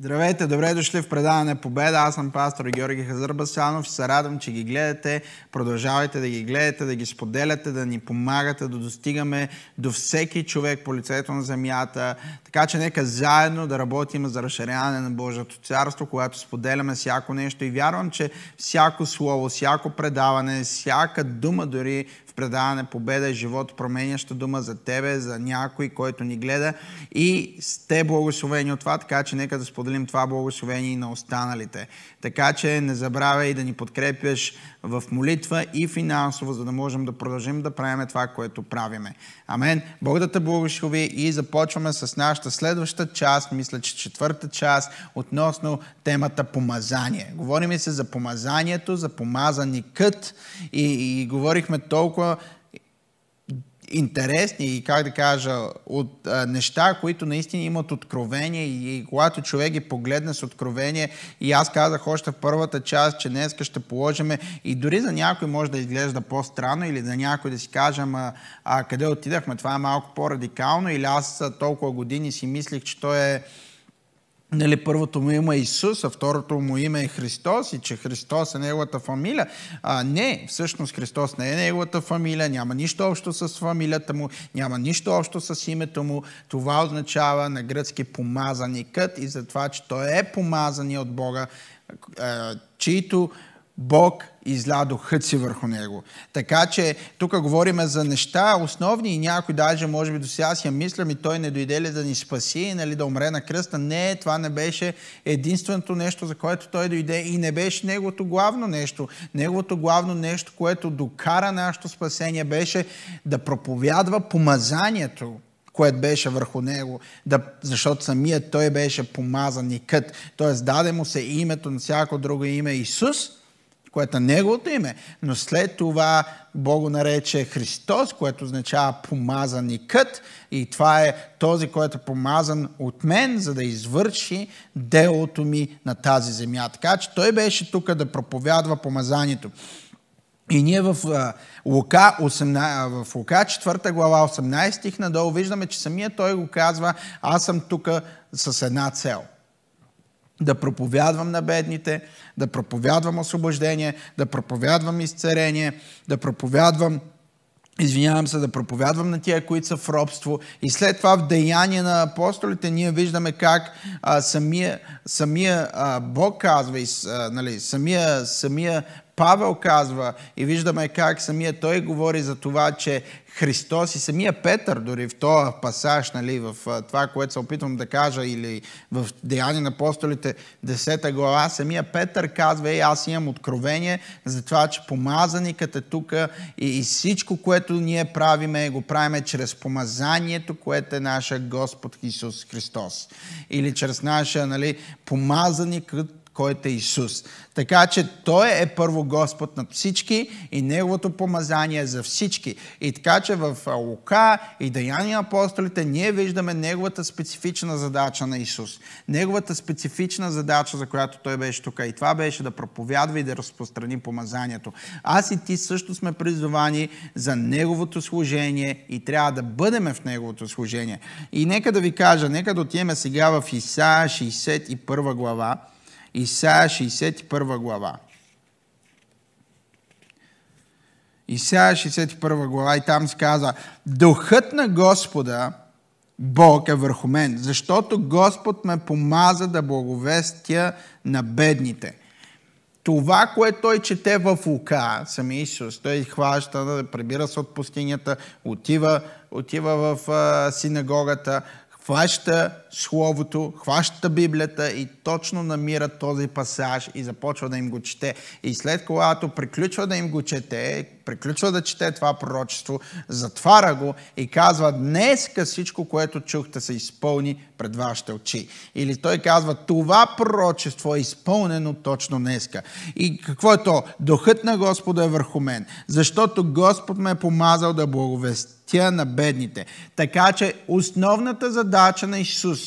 Здравейте, добре дошли в предаване Победа. Аз съм пастор Георги Хазарбасянов и се радвам, че ги гледате. Продължавайте да ги гледате, да ги споделяте, да ни помагате да достигаме до всеки човек по лицето на земята. Така че нека заедно да работим за разширяване на Божието царство, когато споделяме всяко нещо. И вярвам, че всяко слово, всяко предаване, всяка дума дори в предаване Победа е живот променяща дума за тебе, за някой, който ни гледа. И сте благословени от това, така че нека да споделим това благословение и на останалите. Така че не забравяй да ни подкрепяш в молитва и финансово, за да можем да продължим да правим това, което правиме. Амен. Бог да те благослови и започваме с нашата следваща част, мисля, че четвърта част, относно темата помазание. Говорим се за помазанието, за помазаникът и говорихме толкова интересни и, как да кажа, от неща, които наистина имат откровение и когато човек ги погледне с откровение, и аз казах още в първата част, че днес ще положим и дори за някой може да изглежда по-странно или за някой да си кажем къде отидахме, това е малко по-радикално, или аз толкова години си мислих, че той е първото му име е Исус, а второто му име е Христос и че Христос е неговата фамилия. Не, всъщност Христос не е неговата фамилия, няма нищо общо с фамилията му, няма нищо общо с името му. Това означава на гръцки помазаникът и затова, че той е помазан от Бога, чието Бог изля духът си върху него. Така че тук говорим за неща основни и някой даже може би до сега си я мислям и той не дойде ли да ни спаси, да умре на кръста. Не, това не беше единственото нещо, за което той дойде и не беше неговото главно нещо. Неговото главно нещо, което докара нашето спасение, беше да проповядва помазанието, което беше върху него, защото самият той беше помазаникът. Тоест даде му се името на всяко друго име Исус, което е неговото име, но след това Бог го нарече Христос, което означава помазаникът, и това е този, който е помазан от мен, за да извърши делото ми на тази земя. Така че той беше тук да проповядва помазанието. И ние в Лука 4 глава 18 стих надолу виждаме, че самият той го казва: аз съм тук с една цел. Да проповядвам на бедните, да проповядвам освобождение, да проповядвам изцеление, да проповядвам, да проповядвам на тия, които са в робство. И след това в Деяния на апостолите ние виждаме как самия Бог казва, самия Павел казва, и виждаме как самия той говори за това, че Христос и самия Петър, дори в този пасаж, в това, което се опитвам да кажа, или в Деяния на апостолите 10 глава, самия Петър казва: аз имам откровение за това, че помазаникът е тук и всичко, което ние правиме, го правиме чрез помазанието, което е нашия Господ Исус Христос. Или чрез нашия помазаникът, който е Исус. Така че Той е първо Господ над всички и Неговото помазание е за всички. И така че в Лука и Деяния на апостолите ние виждаме Неговата специфична задача на Исус. Неговата специфична задача, за която Той беше тук. И това беше да проповядва и да разпространи помазанието. Аз и ти също сме призовани за Неговото служение и трябва да бъдем в Неговото служение. И нека да ви кажа, нека да отидем сега в Исаия 61 глава. Исаия 61 глава. Исаия 61 глава и там се казва: Духът на Господа Бог е върху мен, защото Господ ме помаза да благовестя на бедните. Това, което той чете в Лука, самия Исус, той хваща да прибира се от пустинята, отива в синагогата, хваща Словото, хваща Библията и точно намира този пасаж и започва да им го чете. И след когато приключва да им го чете, приключва да чете това пророчество, затваря го и казва: днеска всичко, което чухте, се изпълни пред вашите очи. Или той казва: това пророчество е изпълнено точно днеска. И какво е то? Духът на Господа е върху мен, защото Господ ме е помазал да благовестя на бедните. Така че основната задача на Исус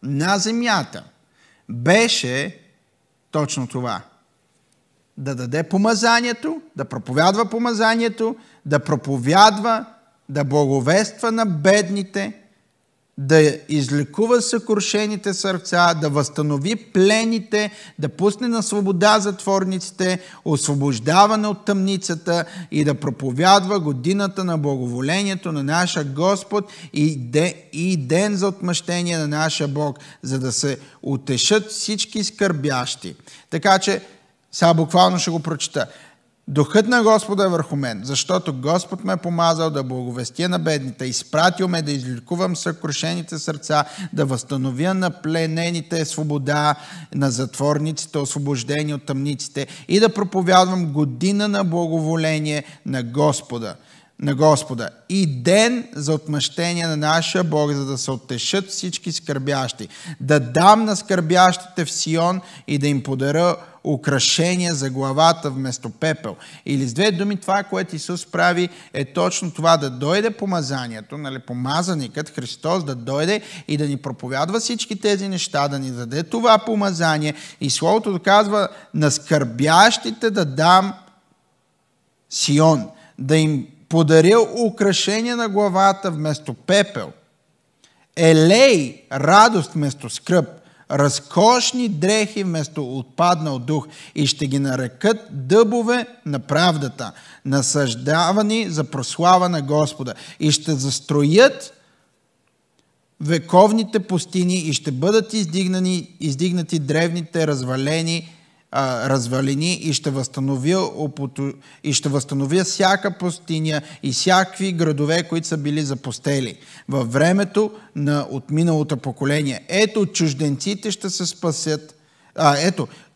на земята беше точно това: да даде помазанието, да проповядва помазанието, да благовества на бедните да излекува съкрушените сърца, да възстанови плените, да пусне на свобода затворниците, освобождаване от тъмницата и да проповядва годината на благоволението на нашия Господ и ден за отмъщение на нашия Бог, за да се утешат всички скърбящи. Така че, сега буквално ще го прочета. Духът на Господа е върху мен, защото Господ ме е помазал да благовестя на бедните, изпратил ме да излекувам съкрушените сърца, да възстановя на пленените свобода, на затворниците освобождени от тъмниците и да проповядвам година на благоволение на Господа и ден за отмъщение на нашия Бог, за да се утешат всички скърбящи, да дам на скърбящите в Сион и да им подаря украшения за главата вместо пепел. Или с две думи, това, което Исус прави, е точно това: да дойде помазанието, помазаникът Христос да дойде и да ни проповядва всички тези неща, да ни даде това помазание. И Словото доказва: на скърбящите да дам Сион, да им подаря украшение на главата вместо пепел, елей, радост вместо скръб, разкошни дрехи вместо отпаднал дух, и ще ги нарекат дъбове на правдата, насаждавани за прослава на Господа, и ще застроят вековните пустини и ще бъдат издигнати древните развалини и ще възстановя всяка пустиня и всякакви градове, които са били запустели във времето на отминалото поколение. Ето, чужденците ще се спасят.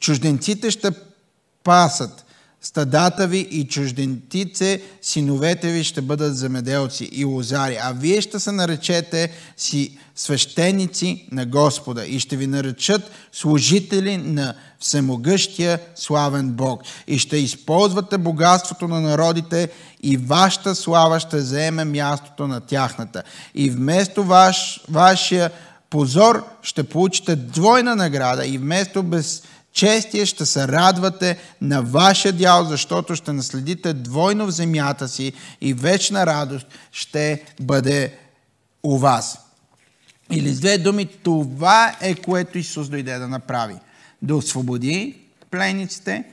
Чужденците ще пасат стадата ви и чужденците, синовете ви ще бъдат земеделци и лозари, а вие ще се наречете си свещеници на Господа и ще ви наречат служители на всемогъщия славен Бог. И ще използвате богатството на народите и вашата слава ще заеме мястото на тяхната. И вместо вашия позор ще получите двойна награда и вместо безчестие ще се радвате на вашия дял, защото ще наследите двойно в земята си и вечна радост ще бъде у вас. Или с две думи, това е, което Исус дойде да направи. Да освободи пленниците,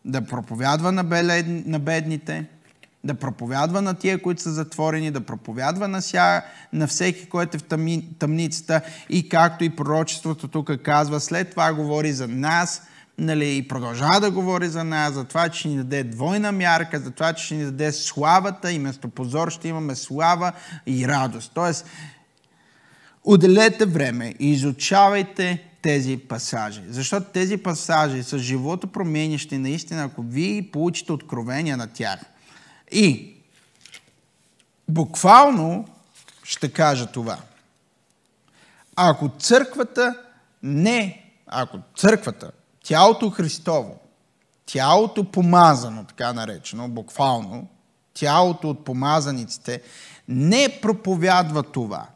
да проповядва на бедните, да проповядва на тия, които са затворени, да проповядва на всеки, който е в тъмницата, и както и пророчеството тук казва, след това говори за нас, и продължава да говори за нас, за това, че ще ни даде двойна мярка, за това, че ще ни даде славата и вместо позор ще имаме слава и радост. Тоест, отделете време и изучавайте тези пасажи. Защото тези пасажи са животопроменящи наистина, ако вие получите откровения на тях. И буквално ще кажа това. Ако църквата, тялото Христово, тялото помазано, така наречено, буквално, тялото от помазаниците, не проповядва това,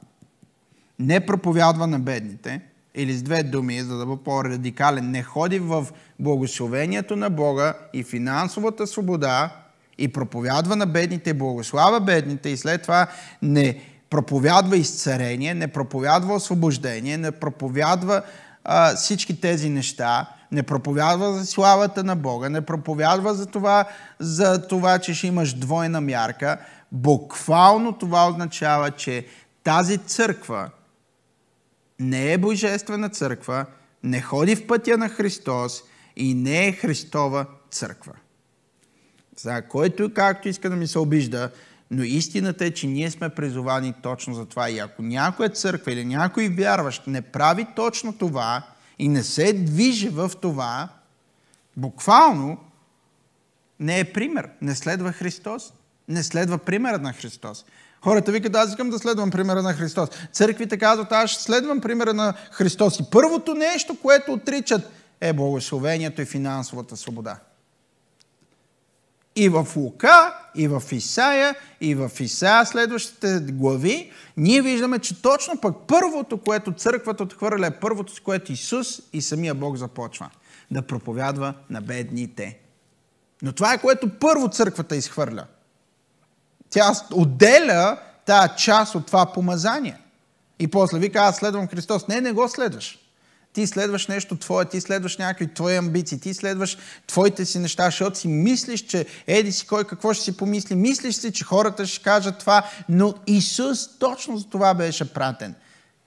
не проповядва на бедните, или с две думи, за да бъде по-радикален, не ходи в благословението на Бога и финансовата свобода и проповядва на бедните, благославя бедните, и след това не проповядва изцарение, не проповядва освобождение, не проповядва всички тези неща, не проповядва за славата на Бога, не проповядва за това, че ще имаш двойна мярка. Буквално това означава, че тази църква не е божествена църква, не ходи в пътя на Христос и не е Христова църква. За който както иска да ми се обижда, но истината е, че ние сме призовани точно за това. И ако някоя църква или някой вярващ не прави точно това и не се движи в това, буквално не е пример. Не следва Христос. Не следва примерът на Христос. Хората викат: аз искам да следвам примера на Христос. Църквите казват: аз ще следвам примера на Христос. И първото нещо, което отричат, е благословението и финансовата свобода. И в Лука, и в Исаия, следващите глави, ние виждаме, че точно пък първото, което църквата отхвърля, е първото, с което Исус и самия Бог започва. Да проповядва на бедните. Но това е, което първо църквата изхвърля. Тя отделя тази част от това помазание. И после вика, аз следвам Христос. Не го следваш. Ти следваш нещо твое, ти следваш някакви твои амбиции, ти следваш твоите си неща, защото си мислиш, че еди си кой какво ще си помисли, мислиш си, че хората ще кажат това, но Исус точно за това беше пратен.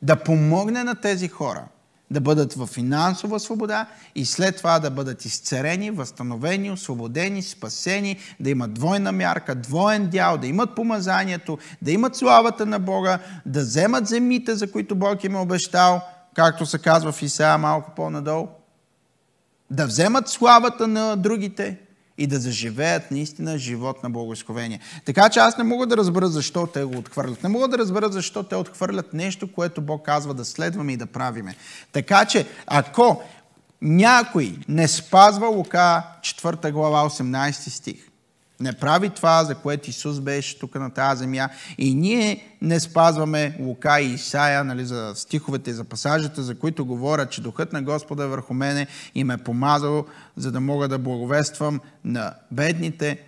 Да помогне на тези хора да бъдат в финансова свобода и след това да бъдат изцерени, възстановени, освободени, спасени, да имат двойна мярка, двоен дял, да имат помазанието, да имат славата на Бога, да вземат земите, за които Бог им е обещал, както се казва в Исаия малко по-надолу, да вземат славата на другите и да заживеят наистина живот на благословение. Така че аз не мога да разбера защо те го отхвърлят. Не мога да разбера защо те отхвърлят нещо, което Бог казва да следваме и да правиме. Така че, ако някой не спазва Лука 4 глава 18 стих, не прави това, за което Исус беше тук на тази земя, и ние не спазваме Лука и Исаия, нали, за стиховете, за пасажите, за които говорят, че Духът на Господа върху мене и ме помазал, за да мога да благовествам на бедните.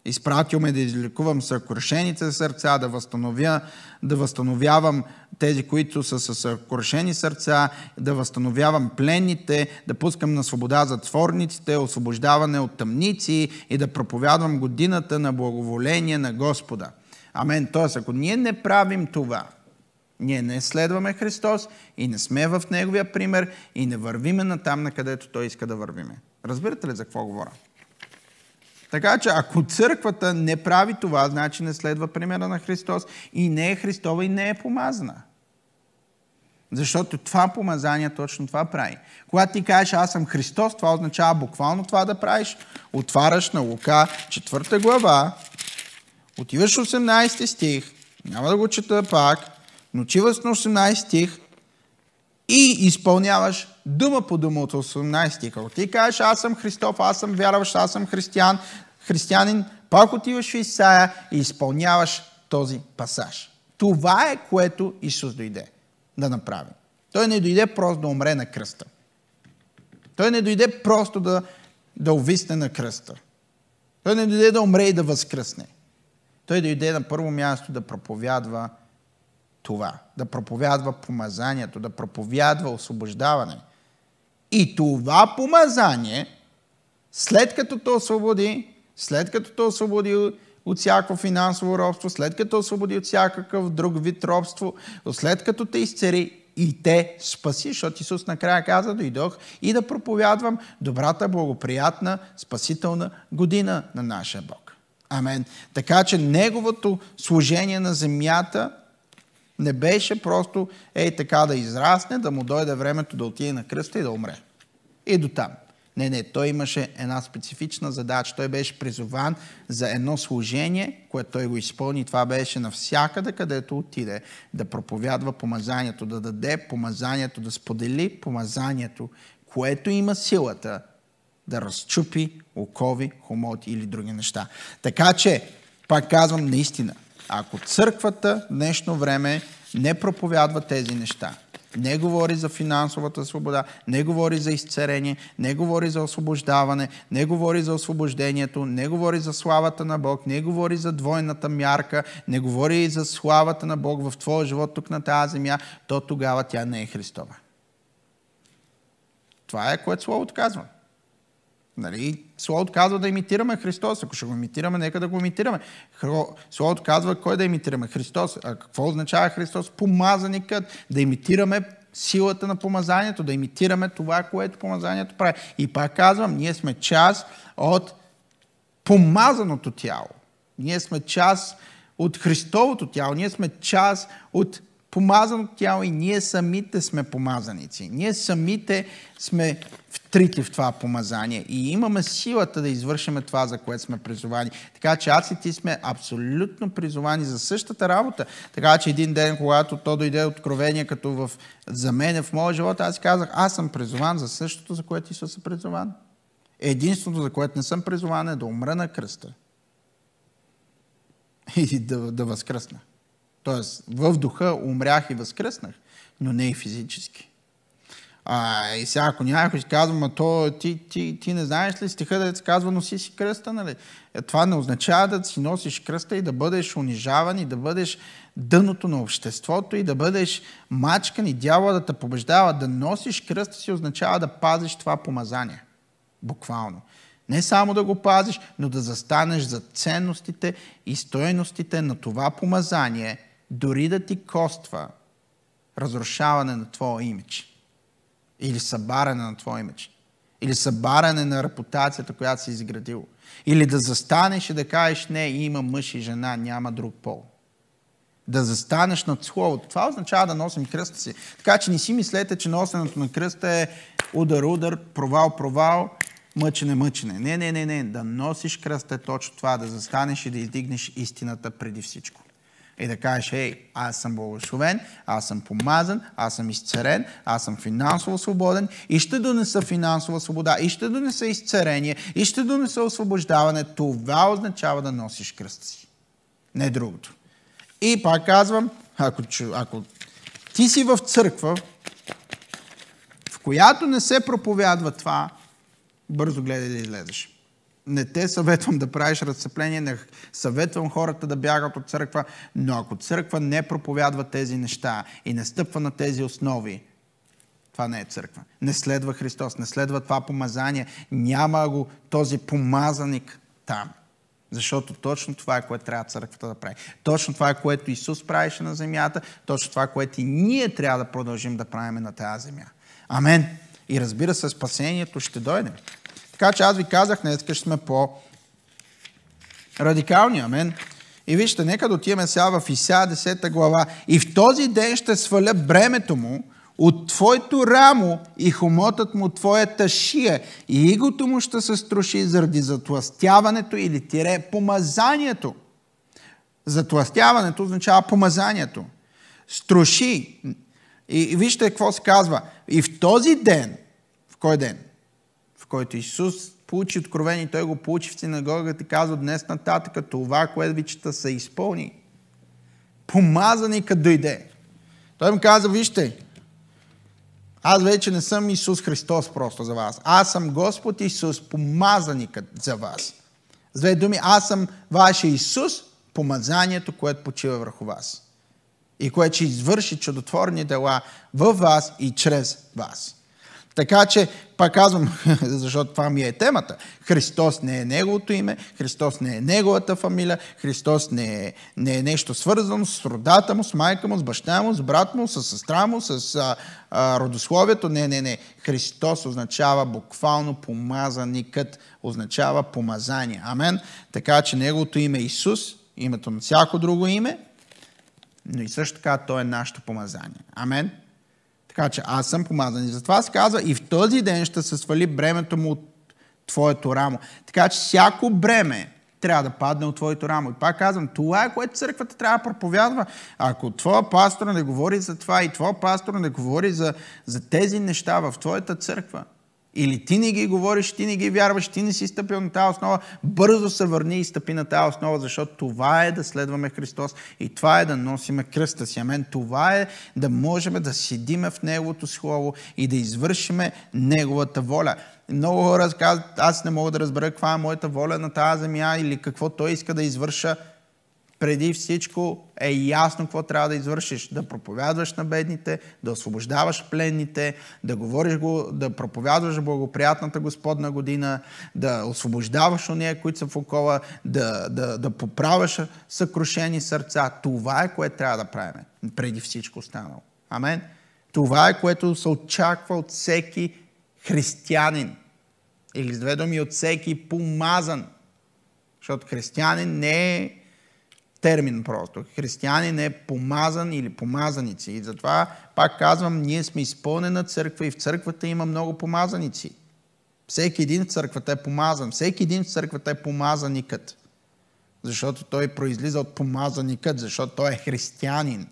Изпратил ме да излекувам съкрушените сърца, да възстановявам тези, които са с съкрушени сърца, да възстановявам пленните, да пускам на свобода затворниците, освобождаване от тъмници и да проповядвам годината на благоволение на Господа. Амен. Тоест, ако ние не правим това, ние не следваме Христос и не сме в Неговия пример и не вървиме натам, на където Той иска да вървиме. Разбирате ли за какво говоря? Така че, ако църквата не прави това, значи не следва примера на Христос и не е Христова и не е помазана. Защото това помазание точно това прави. Когато ти кажеш, аз съм Христос, това означава буквално това да правиш. Отваряш на Лука 4 глава, отиваш 18 стих, няма да го чета пак, но отиваш на 18 стих и изпълняваш дума по дума от 18 стих. Ако ти кажеш, аз съм Христов, аз съм вярващ, аз съм християнин, пак отиваш в Исаия и изпълняваш този пасаж. Това е, което Исус дойде да направи. Той не дойде просто да умре на кръста. Той не дойде просто да увисне на кръста. Той не дойде да умре и да възкръсне. Той дойде на първо място да проповядва това. Да проповядва помазанието, да проповядва освобождаване. И това помазание, след като те освободи от всяко финансово робство, след като освободи от всякакъв друг вид робство, след като те изцери и те спаси, защото Исус накрая каза, дойдох и да проповядвам добрата, благоприятна, спасителна година на нашия Бог. Амен. Така че Неговото служение на земята не беше просто така да израсне, да му дойде времето да отиде на кръста и да умре. И до там. Не, той имаше една специфична задача. Той беше призован за едно служение, което той го изпълни. Това беше навсякъде, където отиде, да проповядва помазанието, да даде помазанието, да сподели помазанието, което има силата да разчупи окови, хомоти или други неща. Така че, пак казвам, наистина, ако църквата в днешно време не проповядва тези неща, не говори за финансовата свобода, не говори за изцерение, не говори за освобождаване, не говори за освобождението, не говори за славата на Бог, не говори за двойната мярка, не говори за славата на Бог в твоя живот тук на тази земя, то тогава тя не е Христова. Това е, което Словото казва. Нали? Словото казва да имитираме Христос. Ако ще го имитираме, нека да го имитираме. Словото казва кой да имитираме? Христос. А какво означава Христос? Помазаникът. Да имитираме силата на помазанието, да имитираме това, което помазанието прави. И пак казвам, ние сме част от помазаното тяло. Ние сме част от Христовото тяло. Ние сме част от помазаното тяло и ние самите сме помазаници. Ние самите сме втрити в това помазание и имаме силата да извършим това, за което сме призовани. Така че аз и ти сме абсолютно призовани за същата работа. Така че един ден, когато то дойде откровение, като за мен в моя живот, аз казах, аз съм призован за същото, за което Исус е призован. Единственото, за което не съм призован, е да умра на кръста и да възкръсна. Тоест, в духа умрях и възкръснах, но не и физически. И сега, ако някой си казва, ти не знаеш ли стиха да се казва носи си кръста, нали? Това не означава да си носиш кръста и да бъдеш унижаван и да бъдеш дъното на обществото и да бъдеш мачкан и дявола да те побеждава. Да носиш кръста си означава да пазиш това помазание. Буквално. Не само да го пазиш, но да застанеш за ценностите и стойностите на това помазание, дори да ти коства разрушаване на твоя имидж. Или събаряне на твоя имидж. Или събаряне на репутацията, която си изградил. Или да застанеш и да кажеш, не, има мъж и жена, няма друг пол. Да застанеш над Словото. Това означава да носим кръста си. Така че не си мислете, че носенето на кръста е удар, провал, мъчене. Не. Да носиш кръста е точно това, да застанеш и да издигнеш истината преди всичко. И да кажеш, аз съм благословен, аз съм помазан, аз съм изцарен, аз съм финансово свободен и ще донеса финансова свобода, и ще донеса изцарение, и ще донеса освобождаване. Това означава да носиш кръста си. Не другото. И пак казвам, ако ти си в църква, в която не се проповядва това, бързо гледай да излезеш. Не те съветвам да правиш разцепление, не съветвам хората да бягат от църква, но ако църква не проповядва тези неща и не стъпва на тези основи, това не е църква. Не следва Христос, не следва това помазание, няма го този помазаник там. Защото точно това е, което трябва църквата да прави. Точно това е, което Исус правеше на земята, точно това е, което и ние трябва да продължим да правим на тази земя. Амен. И разбира се, спасението ще дойде. Така че аз ви казах, днес ще сме по-радикални. Амен. И вижте, нека да отиваме сега в Исаия 10 глава. И в този ден ще сваля бремето му от твоето рамо и хомотът му от твоята шия. И игото му ще се струши заради затлъстяването или помазанието. Затлъстяването означава помазанието. Струши. И вижте какво се казва. И в този ден, в кой ден? В който Исус получи откровение, той го получи в синагогата и казва, днес нататък това, което ви чета, се изпълни. Помазаникът дойде. Той му каза, вижте, аз вече не съм Исус Христос просто за вас. Аз съм Господ Исус, помазаникът за вас. С две думи, аз съм вашия Исус, помазанието, което почива върху вас. И което ще извърши чудотворни дела във вас и чрез вас. Така че, пак казвам, защото това ми е темата, Христос не е неговото име, Христос не е неговата фамилия, Христос не е нещо свързано с родата му, с майка му, с баща му, с брат му, с сестра му, с родословието. Не. Христос означава буквално помазаникът, означава помазание. Амен. Така че неговото име е Исус, името на всяко друго име, но и също така той е нашето помазание. Амен. Така че аз съм помазан. И затова се казва, и в този ден ще се свали бремето му от твоето рамо. Така че всяко бреме трябва да падне от твоето рамо. И пак казвам, това е, което църквата трябва да проповядва. Ако твоя пастор не говори за това и твоя пастор не говори за тези неща в твоята църква, или ти не ги говориш, ти не ги вярваш, ти не си стъпил на тази основа, бързо се върни и стъпи на тази основа, защото това е да следваме Христос и това е да носиме кръста си. Амен. Това е да можем да седиме в Неговото Слово и да извършиме Неговата воля. Много хора казват, аз не мога да разбера каква е моята воля на тази земя или какво Той иска да извърша. Преди всичко е ясно какво трябва да извършиш. Да проповядваш на бедните, да освобождаваш пленните, да говориш да проповядваш благоприятната Господна година, да освобождаваш ония, които са в окола, да поправяш съкрушени сърца. Това е, което трябва да правим. Преди всичко останало. Амен. Това е, което се очаква от всеки християнин. Или с две думи, от всеки помазан. Защото християнин не е термин просто. Християнин е помазан или помазаници. И затова, пак казвам, ние сме изпълнена църква и в църквата има много помазаници. Всеки един в църквата е помазан. Всеки един в църквата е помазаникът. Защото той произлиза от помазаникът, защото той е християнин.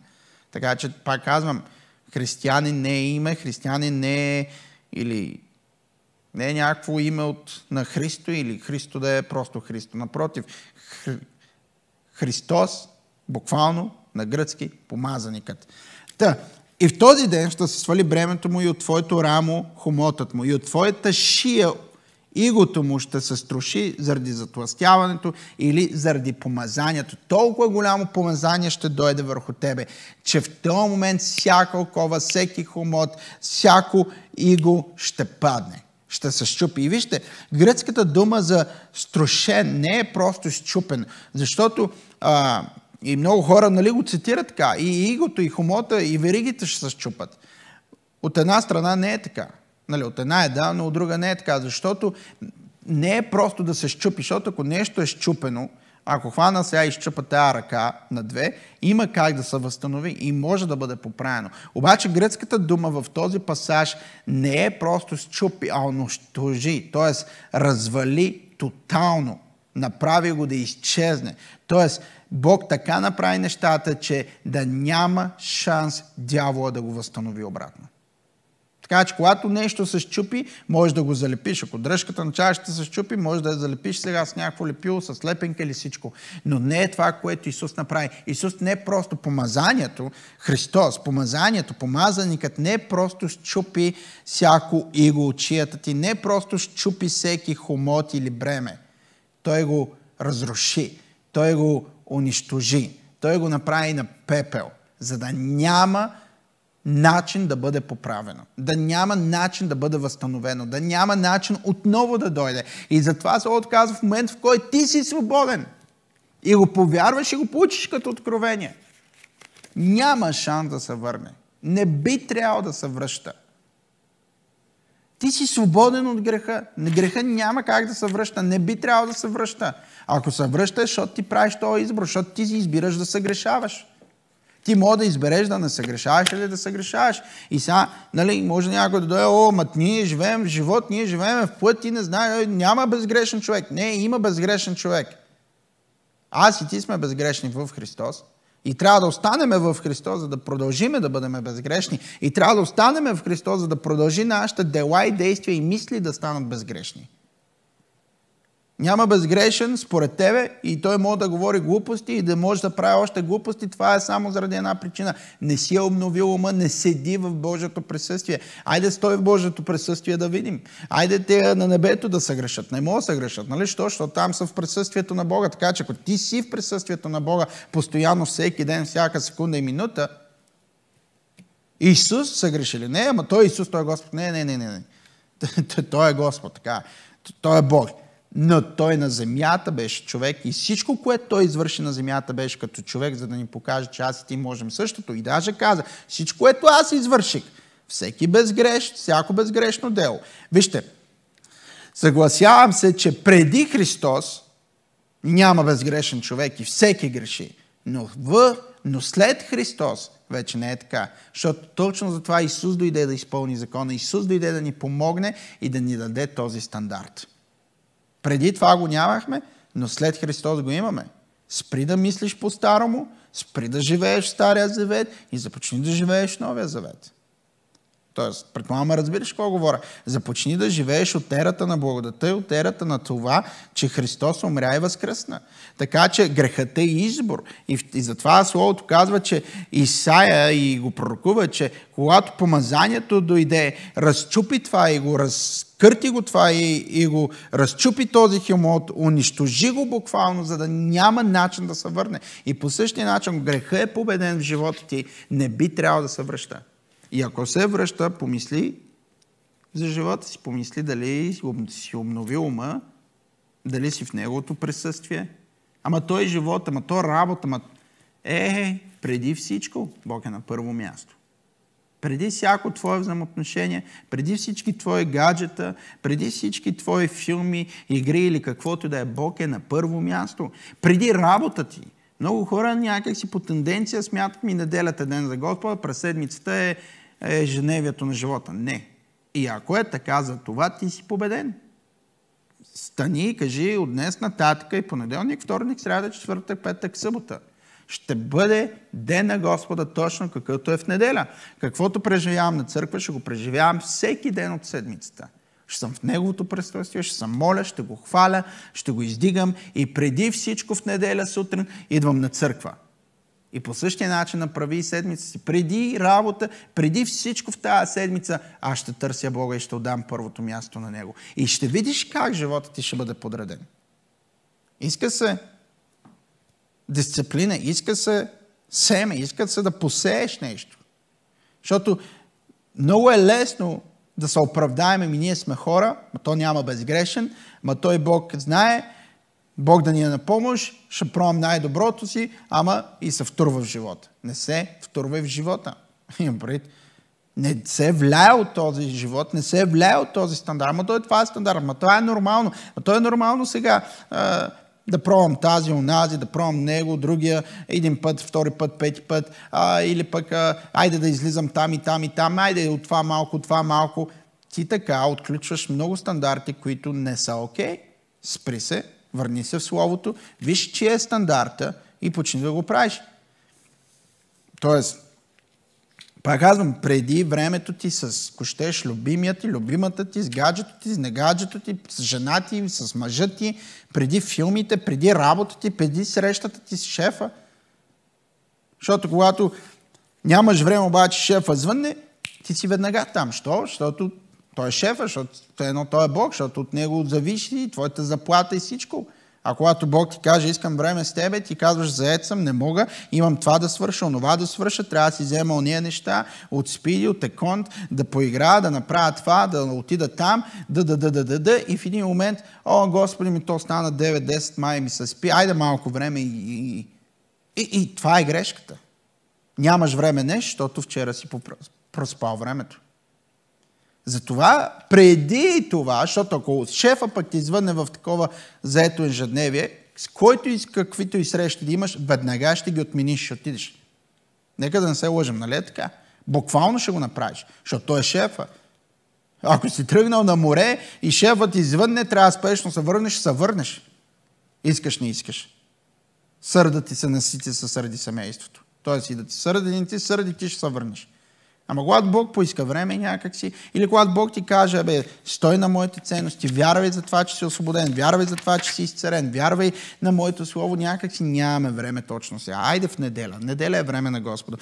Така че, пак казвам, християнин не е име, християнин не е или не е някакво име на Христо или Христо да е просто Христо. Напротив, Христос, буквално на гръцки, помазаникът. И в този ден ще се свали бремето му и от твоето рамо хомотът му, и от твоята шия игото му ще се струши заради затлъстяването или заради помазанието. Толкова голямо помазание ще дойде върху тебе, че в този момент всяка окова, всеки хомот, всяко иго ще падне. Ще се счупи. И вижте, гръцката дума за струшен не е просто счупен, защото и много хора, нали, го цитират така. И игото, и хомота, и веригите ще се счупат. От една страна не е така. Нали, от една е да, но от друга не е така. Защото не е просто да се счупи, защото ако нещо е счупено, ако хвана сега и счупа тази ръка на две, има как да се възстанови и може да бъде поправено. Обаче гръцката дума в този пасаж не е просто счупи, а унищожи, т.е. развали тотално. Направи го да изчезне. Т.е. Бог така направи нещата, че да няма шанс дявола да го възстанови обратно. Така че, когато нещо се счупи, можеш да го залепиш. Ако дръжката на чашата се счупи, можеш да я залепиш сега с някакво лепило, с лепенка или всичко. Но не е това, което Исус направи. Исус не е просто помазанието, Христос, помазанието, помазаникът не е просто счупи всяко иго от шията ти, не е просто счупи всеки хомот или бреме. Той го разруши, той го унищожи, той го направи на пепел, за да няма начин да бъде поправено, да няма начин да бъде възстановено, да няма начин отново да дойде. И затова се отказва в момент, в който ти си свободен и го повярваш и го получиш като откровение. Няма шанс да се върне. Не би трябвало да се връща. Ти си свободен от греха. Греха няма как да се връща. Не би трябвало да се връща. Ако се връща, защото ти правиш този избор, защото ти си избираш да се грешаваш. Ти може да избереш да не се грешаваш или да се грешаваш. И сега, нали, може някой да дойде, ние живеем в живот, ние живеем в път, ти не знаеш, няма безгрешен човек. Не, има безгрешен човек. Аз и ти сме безгрешни в Христос. И трябва да останем в Христос, за да продължиме да бъдем безгрешни. И трябва да останем в Христос, за да продължи нашите дела и действия и мисли да станат безгрешни. Няма безгрешен според тебе и той може да говори глупости и да може да прави още глупости. Това е само заради една причина. Не си е обновил ума, не седи в Божието присъствие. Айде стой в Божието присъствие да видим. Айде те на небето да се грешат. Не могат да се грешат, нали? Защото там са в присъствието на Бога. Така че ако ти си в присъствието на Бога постоянно, всеки ден, всяка секунда и минута, Исус се греши ли? Не, ама той Исус, той е Господ. Не. Той е Господ, така. Той е Бог. Но той на земята беше човек и всичко, което той извърши на земята, беше като човек, за да ни покаже, че аз и ти можем същото. И даже каза, всичко, което аз извърших, всяко безгрешно дело. Вижте, съгласявам се, че преди Христос няма безгрешен човек и всеки греши. Но след Христос вече не е така. Защото точно за това Исус дойде да изпълни закона. Исус дойде да ни помогне и да ни даде този стандарт. Преди това го нямахме, но след Христос го имаме. Спри да мислиш по-старому, спри да живееш в Стария завет и започни да живееш в Новия завет. Тоест, предполагам, разбираш какво говоря. Започни да живееш от ерата на благодата и от ерата на това, че Христос умря и възкръсна. Така че грехът е избор. И затова Словото казва, че Исаия и го пророкува, че когато помазанието дойде, разчупи това и го разкърти го това и го разчупи този хомот, унищожи го буквално, за да няма начин да се върне. И по същия начин грехът е победен в живота ти, не би трябвало да се връща. И ако се връща, помисли за живота си, помисли дали си обновил ума, дали си в неговото присъствие. Ама той е живот, ама той е работа, преди всичко Бог е на първо място. Преди всяко твое взаимоотношение, преди всички твои гаджета, преди всички твои филми, игри или каквото да е, Бог е на първо място. Преди работа ти. Много хора някак си по тенденция смятат неделята ден за Господа, през седмицата е ежедневието на живота. Не. И ако е така, за това ти си победен. Стани и кажи от днес нататък и понеделник, вторник, сряда, четвъртък, петък, събота. Ще бъде ден на Господа точно какъвто е в неделя. Каквото преживявам на църква, ще го преживявам всеки ден от седмицата. Ще съм в неговото присъствие, ще съм моля, ще го хваля, ще го издигам и преди всичко в неделя сутрин идвам на църква. И по същия начин направи седмица си. Преди работа, преди всичко в тази седмица, аз ще търся Бога и ще отдам първото място на Него. И ще видиш как животът ти ще бъде подреден. Иска се дисциплина, иска се семе, иска се да посееш нещо. Защото много е лесно да се оправдаем, ние сме хора, но то няма безгрешен, но той Бог знае, Бог да ни е на помощ, ще пробвам най-доброто си, ама и се втурва в живота. Не се втурва в живота. Не се влияе от този живот, не се влияе от този стандарт. Ама това е стандарт, ама това е нормално. Ама то е нормално сега да пробвам тази, онази, да пробвам него, другия, един път, втори път, пети път, или пък айде да излизам там и там и там, айде от това малко. Ти така отключваш много стандарти, които не са окей. Спри се, върни се в Словото, виж, че е стандарта и почни да го правиш. Тоест, пак казвам, преди времето ти с, ако щеш, любимия ти, любимата ти, с гаджето ти, с негаджето ти, с жена ти, с мъжа ти, преди филмите, преди работа ти, преди срещата ти с шефа. Защото когато нямаш време, обаче шефа звънне, ти си веднага там. Що? Защото той е шефа, защото той е Бог, защото от него зависи твоята заплата и всичко. А когато Бог ти каже, искам време с тебе, ти казваш, заед съм, не мога, имам това да свърша, онова да свърша, трябва да си взема ония неща, от спиди, от еконт, да поиграя, да направя това, да отида там, и в един момент, Господи ми, то стана 9-10, май ми се спи, айде малко време и това е грешката. Нямаш време нещо, защото вчера си проспал времето. Затова, преди това, защото ако шефа пък ти извъдне в такова заето ежедневие, с който и каквито и срещи да имаш, веднага ще ги отмениш, ще отидеш. Нека да не се лъжим, нали е така? Буквално ще го направиш, защото той е шефа. Ако си тръгнал на море и шефът ти извъдне, трябва спешно се върнеш. Искаш, не искаш. Сърда ти се насити заради семейството. Тоест и да ти сърди, ти ще се върнеш. Ама когато Бог поиска време някакси, или когато Бог ти каже, стой на моите ценности, вярвай за това, че си освободен, вярвай за това, че си изцарен, вярвай на моето слово, някакси нямаме време точно сега. Айде в неделя. Неделя е време на Господа.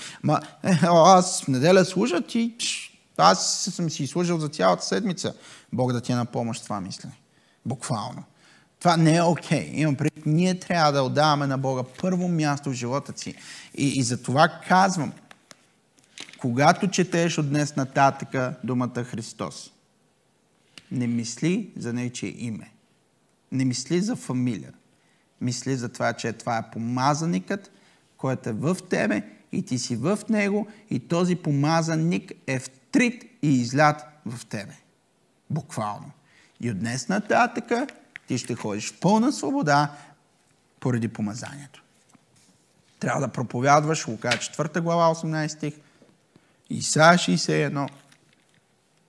Аз в неделя служа и аз съм си служил за цялата седмица. Бог да ти е на помощ това мислене. Буквално. Това не е окей. Имам предвид, ние трябва да отдаваме на Бога първо място в живота си. И за това казвам, когато четеш от днес нататък думата Христос, не мисли за нечие име. Не мисли за фамилия. Мисли за това, че това е помазаникът, който е в тебе и ти си в него и този помазаник е втрит и излят в тебе. Буквално. И от днес нататък ти ще ходиш в пълна свобода поради помазанието. Трябва да проповядваш, Лука 4 глава 18 стих, Исаия 61.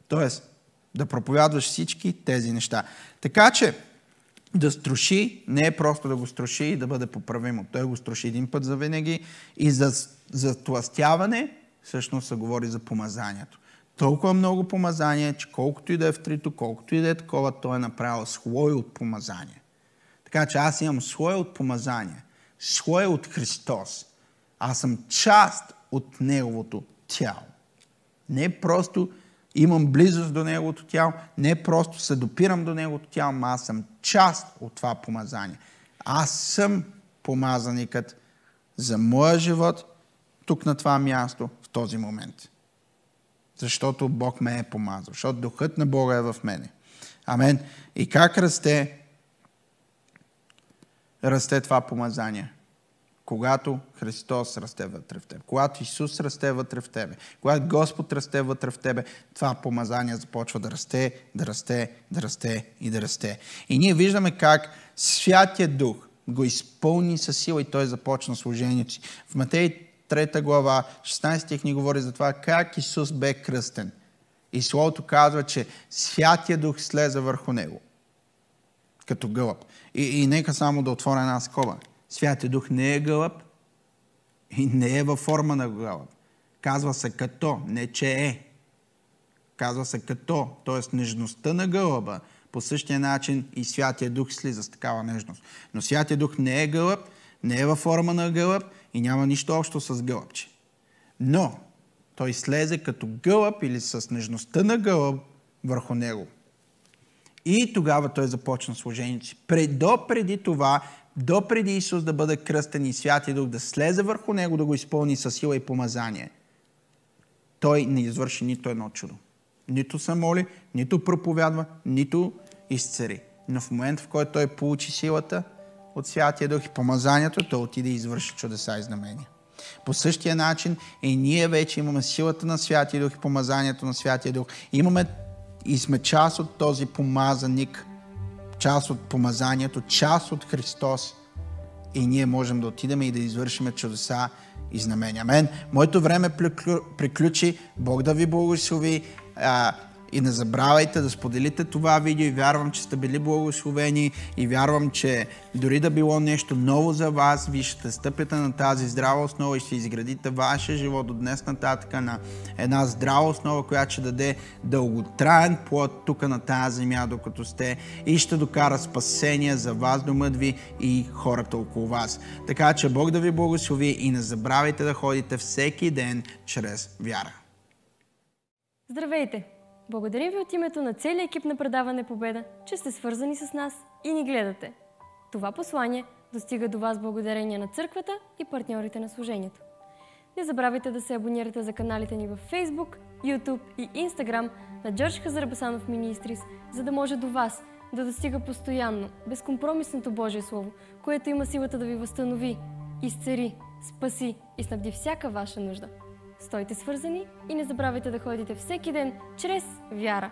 Тоест, да проповядваш всички тези неща. Така че, да струши, не е просто да го струши и да бъде поправимо. Той го струши един път за винаги. И за тлъстяване, всъщност се говори за помазанието. Толкова много помазание, че колкото и да е втрито, колкото и да е такова, той е направил слой от помазание. Така че аз имам слой от помазание. Слой от Христос. Аз съм част от Неговото тяло. Не просто имам близост до Неговото тяло, не просто се допирам до Неговото тяло, но аз съм част от това помазание. Аз съм помазаникът за моя живот тук на това място в този момент. Защото Бог ме е помазал. Защото Духът на Бога е в мене. Амен. И как расте това помазание? Когато Христос расте вътре в теб. Когато Исус расте вътре в тебе. Когато Господ расте вътре в тебе, това помазание започва да расте, да расте, да расте и да расте. И ние виждаме как Святия Дух го изпълни със сила и той започна служението си. В Матей 3 глава, 16 стих ни говори за това как Исус бе кръстен. И Словото казва, че Святия Дух слезе върху него. Като гълъб. И нека само да отворя една скоба. Святия Дух не е гълъб и не е във форма на гълъб. Казва се като, не че е. Казва се като, т.е. нежността на гълъба. По същия начин и Святия Дух слиза с такава нежност. Но Святия Дух не е гълъб, не е във форма на гълъб и няма нищо общо с гълъбче. Но той слезе като гълъб или с нежността на гълъб върху него. И тогава той започна служението си. Преди това, допреди Исус да бъде кръстен и Святия Дух да слезе върху него, да го изпълни със сила и помазание, той не извърши нито едно чудо. Нито се моли, нито проповядва, нито изцери. Но в момента, в който той получи силата от Святия Дух и помазанието, той отиде и извърши чудеса и знамения. По същия начин и ние вече имаме силата на Святия Дух и помазанието на Святия Дух. Имаме и сме част от този помазаник, част от помазанието, част от Христос. И ние можем да отидем и да извършим чудеса и знамения. Амен. Моето време приключи. Бог да ви благослови. И не забравяйте да споделите това видео и вярвам, че сте били благословени и вярвам, че дори да било нещо ново за вас, вие ще стъпите на тази здрава основа и ще изградите вашия живот от днес нататък на една здрава основа, която ще даде дълготраен плод тук на тази земя, докато сте и ще докара спасение за вас, домът ви и хората около вас. Така че Бог да ви благослови и не забравяйте да ходите всеки ден чрез вяра. Здравейте! Благодарим ви от името на целия екип на Предаване Победа, че сте свързани с нас и ни гледате. Това послание достига до вас благодарение на църквата и партньорите на служението. Не забравяйте да се абонирате за каналите ни във Facebook, YouTube и Instagram на Джордж Хазарбасанов Ministries, за да може до вас да достига постоянно, безкомпромисното Божие Слово, което има силата да ви възстанови, изцери, спаси и снабди всяка ваша нужда. Стойте свързани и не забравяйте да ходите всеки ден чрез вяра.